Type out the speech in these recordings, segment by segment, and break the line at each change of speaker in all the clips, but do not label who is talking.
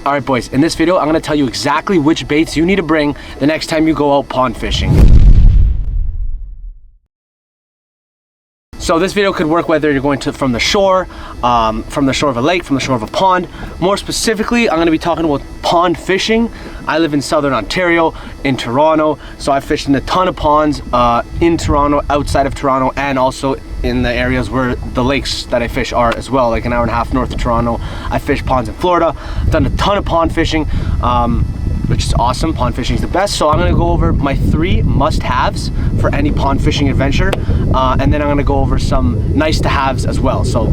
All right, boys, in this video, I'm gonna tell you exactly which baits you need to bring the next time you go out pond fishing. So this video could work whether you're going from the shore of a lake, from the shore of a pond. More specifically, I'm gonna be talking about pond fishing. I live in Southern Ontario, in Toronto, so I've fished in a ton of ponds in Toronto, outside of Toronto, and also in the areas where the lakes that I fish are as well, like an hour and a half north of Toronto. I fish ponds in Florida. I've done a ton of pond fishing, which is awesome. Pond fishing is the best. So I'm gonna go over my 3 must-haves for any pond fishing adventure, and then I'm gonna go over some nice-to-haves as well. So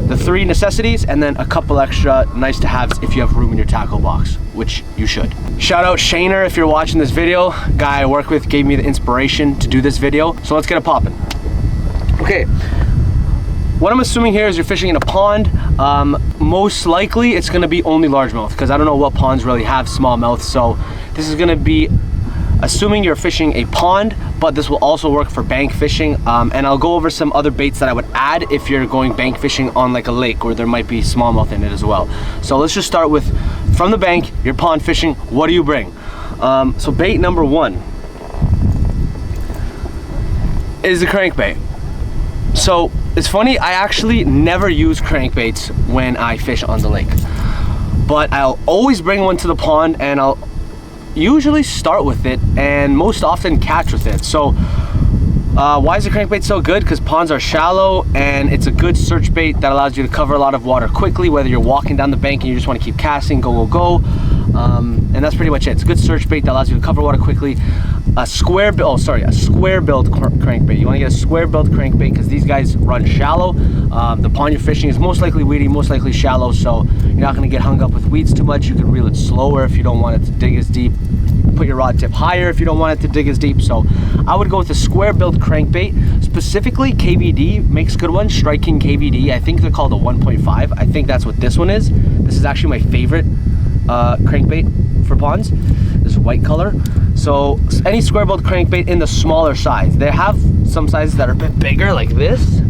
the 3 necessities, and then a couple extra nice-to-haves if you have room in your tackle box, which you should. Shout out Shaner if you're watching this video. Guy I work with gave me the inspiration to do this video. So let's get it popping. Okay, what I'm assuming here is you're fishing in a pond. Most likely it's gonna be only largemouth, because I don't know what ponds really have smallmouth. So this is gonna be assuming you're fishing a pond, but this will also work for bank fishing. And I'll go over some other baits that I would add if you're going bank fishing on like a lake where there might be smallmouth in it as well. So let's just start with, from the bank, you're pond fishing, what do you bring? So bait number 1 is the crankbait. So it's funny, I actually never use crankbaits when I fish on the lake, but I'll always bring one to the pond, and I'll usually start with it and most often catch with it. So why is the crankbait so good? Because ponds are shallow, and it's a good search bait that allows you to cover a lot of water quickly, whether you're walking down the bank and you just want to keep casting, go. And that's pretty much it. It's a good search bait that allows you to cover water quickly. A square build crankbait. You want to get a square build crankbait because these guys run shallow. The pond you're fishing is most likely weedy, most likely shallow, so you're not going to get hung up with weeds too much. You can reel it slower if you don't want it to dig as deep. Put your rod tip higher if you don't want it to dig as deep. So I would go with a square build crankbait. Specifically, KVD makes good ones. Striking KVD. I think they're called a 1.5. I think that's what this one is. This is actually my favorite crankbait for ponds. This white color. So any square build crankbait in the smaller size. They have some sizes that are a bit bigger, like this.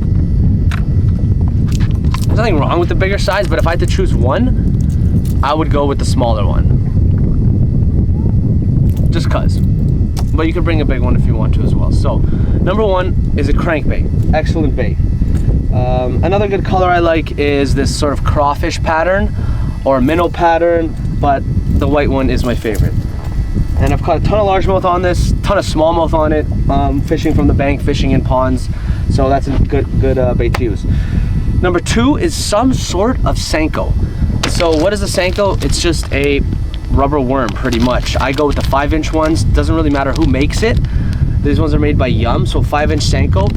There's nothing wrong with the bigger size, but if I had to choose one, I would go with the smaller one. Just cause. But you can bring a big one if you want to as well. So number 1 is a crankbait. Excellent bait. Another good color I like is this sort of crawfish pattern or minnow pattern, but the white one is my favorite. And I've caught a ton of largemouth on this, ton of smallmouth on it, fishing from the bank, fishing in ponds. So that's a good bait to use. Number 2 is some sort of Senko. So what is a Senko? It's just a rubber worm, pretty much. I go with the 5-inch ones. Doesn't really matter who makes it. These ones are made by Yum, so 5-inch Senko.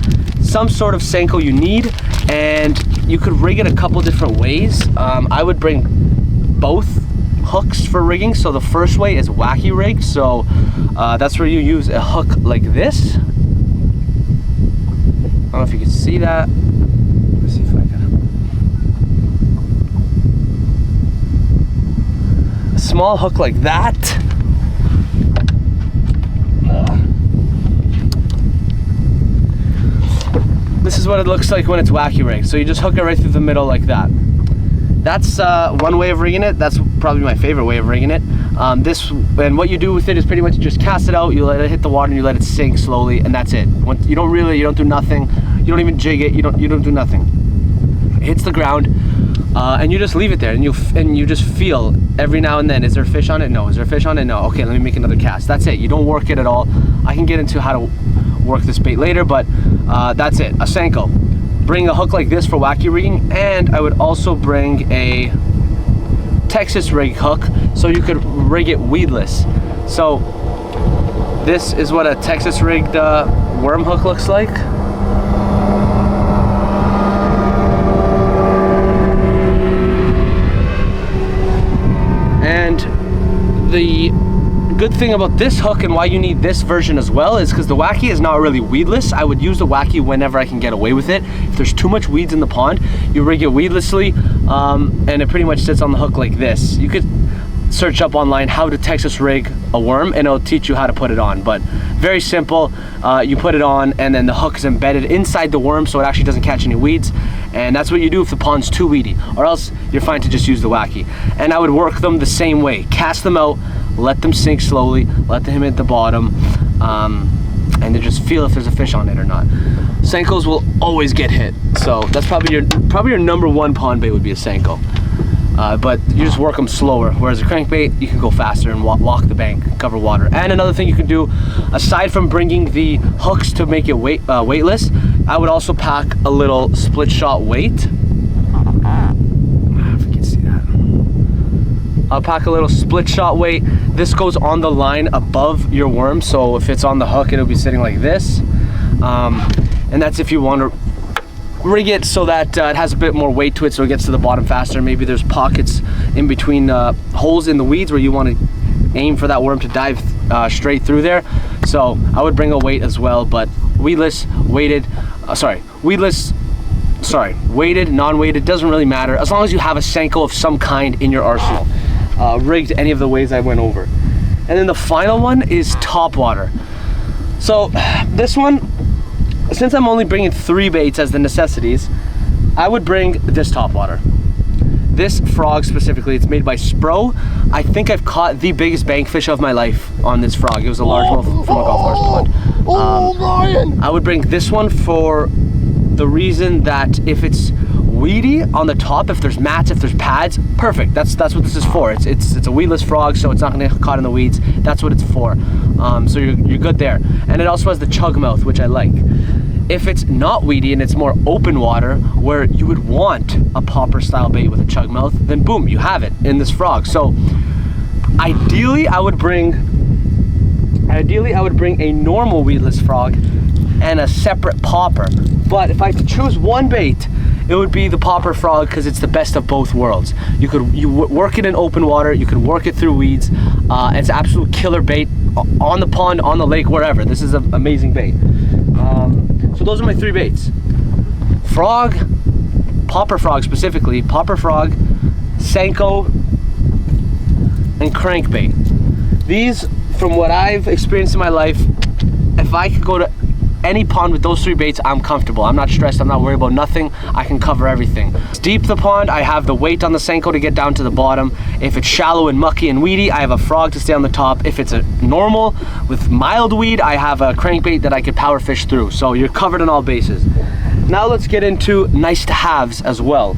Some sort of Senko you need, and you could rig it a couple different ways. I would bring both hooks for rigging. So the first way is wacky rig. So that's where you use a hook like this. I don't know if you can see that. Let's see if I can. A small hook like that. This is what it looks like when it's wacky rig. So you just hook it right through the middle like that. That's one way of rigging it. That's probably my favorite way of rigging it. And what you do with it is pretty much just cast it out, you let it hit the water, and you let it sink slowly, and that's it. You don't do nothing. You don't even jig it. You don't do nothing. It hits the ground, and you just leave it there, and you just feel every now and then. Is there a fish on it? No. Is there a fish on it? No. Okay, let me make another cast. That's it. You don't work it at all. I can get into how to work this bait later, but that's it. A Senko. Bring a hook like this for wacky rigging, and I would also bring a Texas rig hook so you could rig it weedless. So this is what a Texas rigged worm hook looks like. And the good thing about this hook and why you need this version as well is because the wacky is not really weedless. I would use the wacky whenever I can get away with it. If there's too much weeds in the pond, you rig it weedlessly, and it pretty much sits on the hook like this. You could search up online how to Texas rig a worm, and it'll teach you how to put it on. But very simple. You put it on, and then the hook is embedded inside the worm, so it actually doesn't catch any weeds. And that's what you do if the pond's too weedy, or else you're fine to just use the wacky. And I would work them the same way. Cast them out, let them sink slowly, let them hit the bottom, and then just feel if there's a fish on it or not. Senkos will always get hit, so that's probably your number one pond bait would be a Senko. But you just work them slower, whereas a crankbait, you can go faster and walk the bank, cover water. And another thing you can do, aside from bringing the hooks to make it weightless, I would also pack a little split shot weight. If you can see that. I'll pack a little split shot weight. This goes on the line above your worm, so if it's on the hook, it'll be sitting like this. And that's if you want to rig it so that it has a bit more weight to it, so it gets to the bottom faster. Maybe there's pockets in between holes in the weeds where you want to aim for that worm to dive straight through there. So I would bring a weight as well, but weedless, weighted, weighted, non-weighted, doesn't really matter, as long as you have a Senko of some kind in your arsenal, rigged any of the ways I went over. And then the final one is Topwater. So this one, since I'm only bringing 3 baits as the necessities, I would bring this Topwater. This frog specifically, it's made by Spro. I think I've caught the biggest bankfish of my life on this frog. It was a largemouth from a golf course pond. I would bring this one for the reason that if it's weedy on the top, if there's mats, if there's pads, perfect. That's what this is for. It's a weedless frog, so it's not gonna get caught in the weeds. That's what it's for. So you're good there. And it also has the chug mouth, which I like. If it's not weedy and it's more open water where you would want a popper style bait with a chug mouth, then boom, you have it in this frog. So ideally I would bring a normal weedless frog and a separate popper. But if I had to choose one bait, it would be the popper frog, because it's the best of both worlds. You work it in open water, you can work it through weeds. It's an absolute killer bait on the pond, on the lake, wherever. This is an amazing bait. So those are my 3 baits. Frog, popper frog specifically, popper frog, Senko, and crankbait. These, from what I've experienced in my life, if I could go to any pond with those 3 baits, I'm comfortable. I'm not stressed, I'm not worried about nothing. I can cover everything. It's deep the pond, I have the weight on the Senko to get down to the bottom. If it's shallow and mucky and weedy, I have a frog to stay on the top. If it's a normal with mild weed, I have a crankbait that I could power fish through. So you're covered on all bases. Now let's get into nice to haves as well.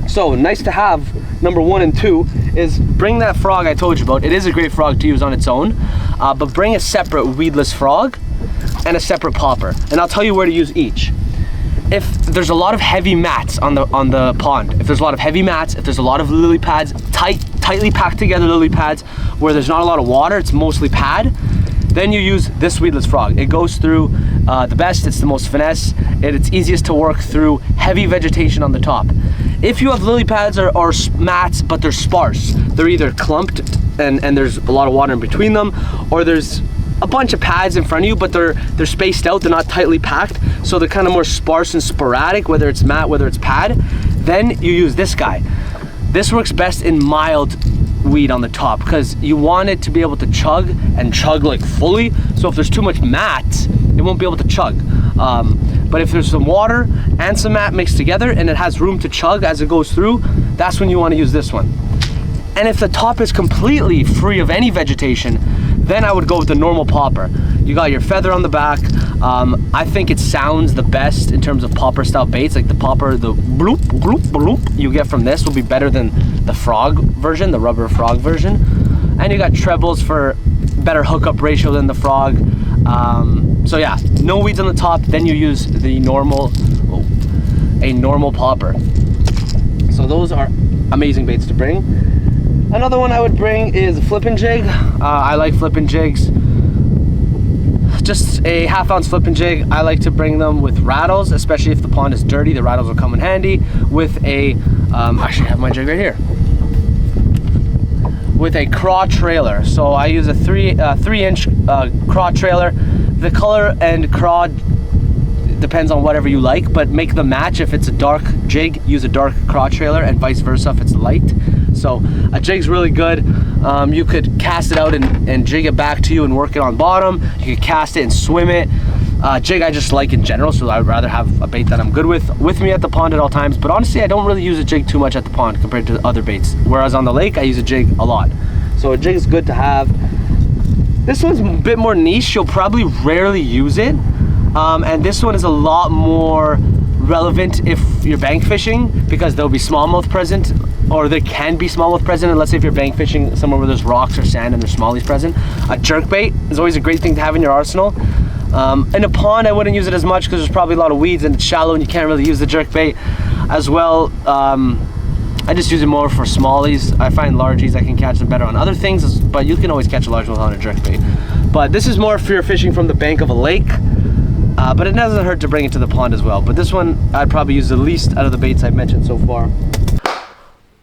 So nice to have, number 1 and 2, is bring that frog I told you about. It is a great frog to use on its own, but bring a separate weedless frog and a separate popper, and I'll tell you where to use each. If there's a lot of heavy mats on the pond, if there's a lot of heavy mats, if there's a lot of lily pads, tightly packed together lily pads where there's not a lot of water, it's mostly pad, then you use this weedless frog. It goes through the best, it's the most finesse, it's easiest to work through heavy vegetation on the top. If you have lily pads or mats, but they're sparse, they're either clumped and there's a lot of water in between them, or there's a bunch of pads in front of you, but they're spaced out, they're not tightly packed, so they're kind of more sparse and sporadic, whether it's mat, whether it's pad, then you use this guy. This works best in mild weed on the top, because you want it to be able to chug like fully. So if there's too much mat, it won't be able to chug. But if there's some water and some mat mixed together and it has room to chug as it goes through, that's when you want to use this one. And if the top is completely free of any vegetation, then I would go with the normal popper. You got your feather on the back. I think it sounds the best in terms of popper style baits. Like the popper, the bloop, bloop, bloop you get from this will be better than the frog version, the rubber frog version. And you got trebles for better hookup ratio than the frog. So yeah, no weeds on the top, then you use the normal, a normal popper. So those are amazing baits to bring. Another one I would bring is a flippin' jig. I like flippin' jigs. Just a 1/2 ounce flippin' jig. I like to bring them with rattles, especially if the pond is dirty. The rattles will come in handy. With a, actually I have my jig right here. With a craw trailer. So I use a 3-inch craw trailer. The color and craw depends on whatever you like, but make them match. If it's a dark jig, use a dark craw trailer, and vice versa if it's light. So a jig's really good. You could cast it out and jig it back to you and work it on bottom. You could cast it and swim it. Jig I just like in general, so I'd rather have a bait that I'm good with me at the pond at all times. But honestly, I don't really use a jig too much at the pond compared to other baits. Whereas on the lake, I use a jig a lot. So a jig is good to have. This one's a bit more niche. You'll probably rarely use it. And this one is a lot more relevant if you're bank fishing, because there'll be smallmouth present, or there can be smallmouth present, and let's say if you're bank fishing somewhere where there's rocks or sand and there's smallies present. A jerkbait is always a great thing to have in your arsenal. In a pond, I wouldn't use it as much because there's probably a lot of weeds and it's shallow and you can't really use the jerkbait as well. I just use it more for smallies. I find largies, I can catch them better on other things, but you can always catch a largemouth on a jerkbait. But this is more if you're fishing from the bank of a lake. But it doesn't hurt to bring it to the pond as well. But this one, I'd probably use the least out of the baits I've mentioned so far.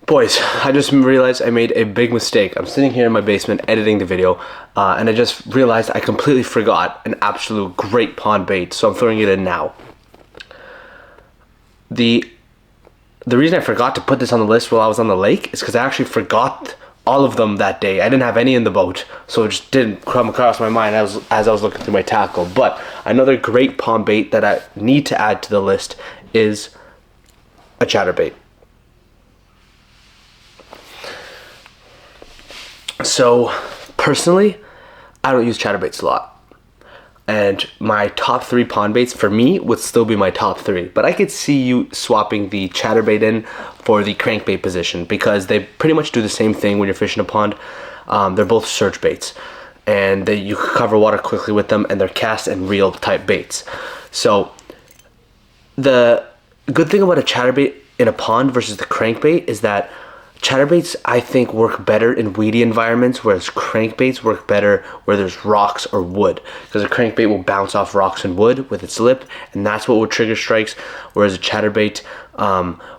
Boys, I just realized I made a big mistake. I'm sitting here in my basement editing the video, and I just realized I completely forgot an absolute great pond bait, so I'm throwing it in now. The reason I forgot to put this on the list while I was on the lake is because I actually forgot all of them that day. I didn't have any in the boat, so it just didn't come across my mind as I was looking through my tackle. But another great pond bait that I need to add to the list is a chatterbait. So personally, I don't use chatterbaits a lot, and my top 3 pond baits for me would still be my top 3, but I could see you swapping the chatterbait in for the crankbait position, because they pretty much do the same thing when you're fishing a pond. They're both search baits, and you cover water quickly with them, and they're cast and reel type baits. So the good thing about a chatterbait in a pond versus the crankbait is that chatterbaits, I think, work better in weedy environments, whereas crankbaits work better where there's rocks or wood, because a crankbait will bounce off rocks and wood with its lip, and that's what will trigger strikes, whereas a chatterbait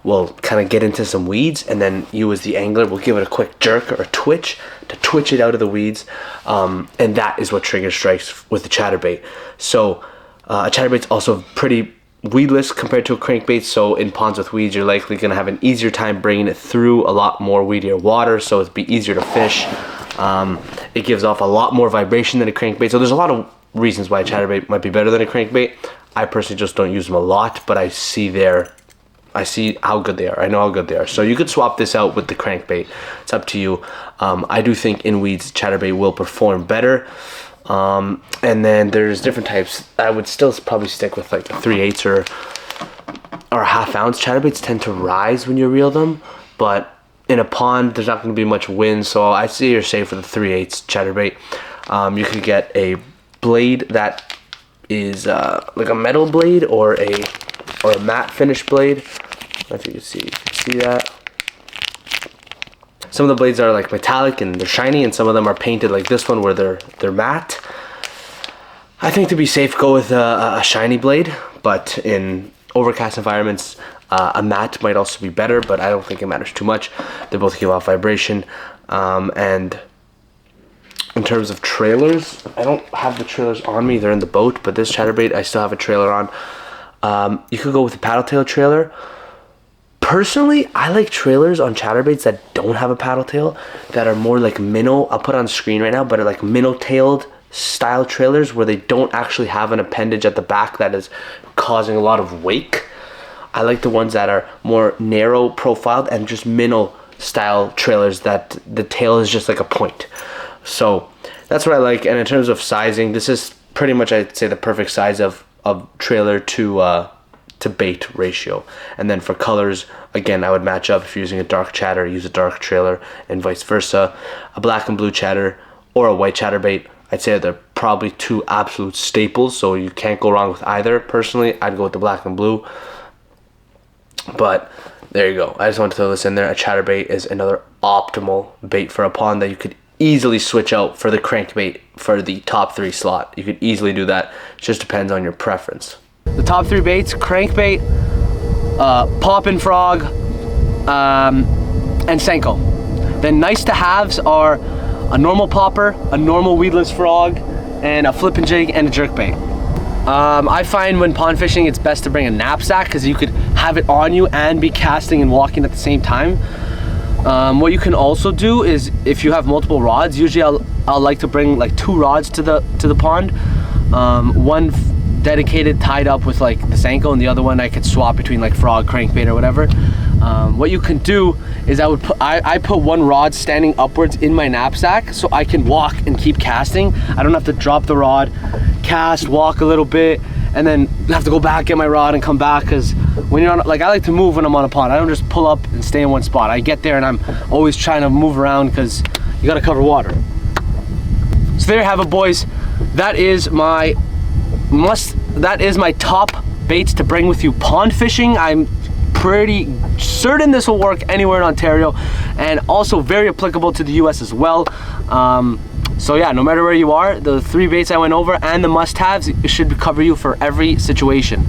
will kind of get into some weeds, and then you as the angler will give it a quick jerk or a twitch to twitch it out of the weeds, and that is what triggers strikes with the chatterbait. So a chatterbait's also pretty weedless compared to a crankbait, so in ponds with weeds you're likely going to have an easier time bringing it through a lot more weedier water, so it'd be easier to fish. It gives off a lot more vibration than a crankbait, so there's a lot of reasons why a chatterbait might be better than a crankbait. I personally just don't use them a lot, but I see how good they are. I know how good they are. So you could swap this out with the crankbait. It's up to you. I do think in weeds chatterbait will perform better. And then there's different types. I would still probably stick with like a 3/8 or a ½ ounce. Chatterbaits tend to rise when you reel them, but in a pond there's not going to be much wind, so I say you're safe with a 3/8 chatterbait. You could get a blade that is like a metal blade or a matte finish blade. I don't know if you can see that. Some of the blades are like metallic and they're shiny, and some of them are painted like this one where they're matte. I think to be safe, go with a shiny blade, but in overcast environments, a matte might also be better, but I don't think it matters too much. They both give off vibration. And in terms of trailers, I don't have the trailers on me, they're in the boat, but this chatterbait I still have a trailer on. You could go with a paddle tail trailer. Personally, I like trailers on chatterbaits that don't have a paddle tail, that are more like minnow. I'll put it on screen right now, but are like minnow-tailed style trailers where they don't actually have an appendage at the back that is causing a lot of wake. I like the ones that are more narrow profiled and just minnow style trailers that the tail is just like a point. So that's what I like. And in terms of sizing, this is pretty much, I'd say, the perfect size of trailer to bait ratio. And then for colors, again, I would match up. If you're using a dark chatter, use a dark trailer, and vice versa. A black and blue chatter or a white chatterbait, I'd say they're probably 2 absolute staples, so you can't go wrong with either. Personally, I'd go with the black and blue. But there you go. I just wanted to throw this in there. A chatterbait is another optimal bait for a pond that you could easily switch out for the crankbait for the top 3 slot. You could easily do that. It just depends on your preference. The top 3 baits: crankbait, poppin' frog, and Senko. Then nice to haves are a normal popper, a normal weedless frog, and a flippin' jig and a jerkbait. I find when pond fishing it's best to bring a knapsack because you could have it on you and be casting and walking at the same time. What you can also do is, if you have multiple rods, usually I'll like to bring like 2 rods to the pond. One dedicated, tied up with like the Senko, and the other one I could swap between like frog, crankbait, or whatever. What you can do is I put 1 rod standing upwards in my knapsack, so I can walk and keep casting. I don't have to drop the rod, cast, walk a little bit, and then have to go back, get my rod, and come back. Because when you're on, like, I like to move when I'm on a pond. I don't just pull up and stay in one spot. I get there and I'm always trying to move around because you got to cover water. So there you have it, boys. That is my top baits to bring with you pond fishing. I'm pretty certain this will work anywhere in Ontario, and also very applicable to the US as well. So yeah, no matter where you are, the 3 baits I went over and the must-haves should cover you for every situation.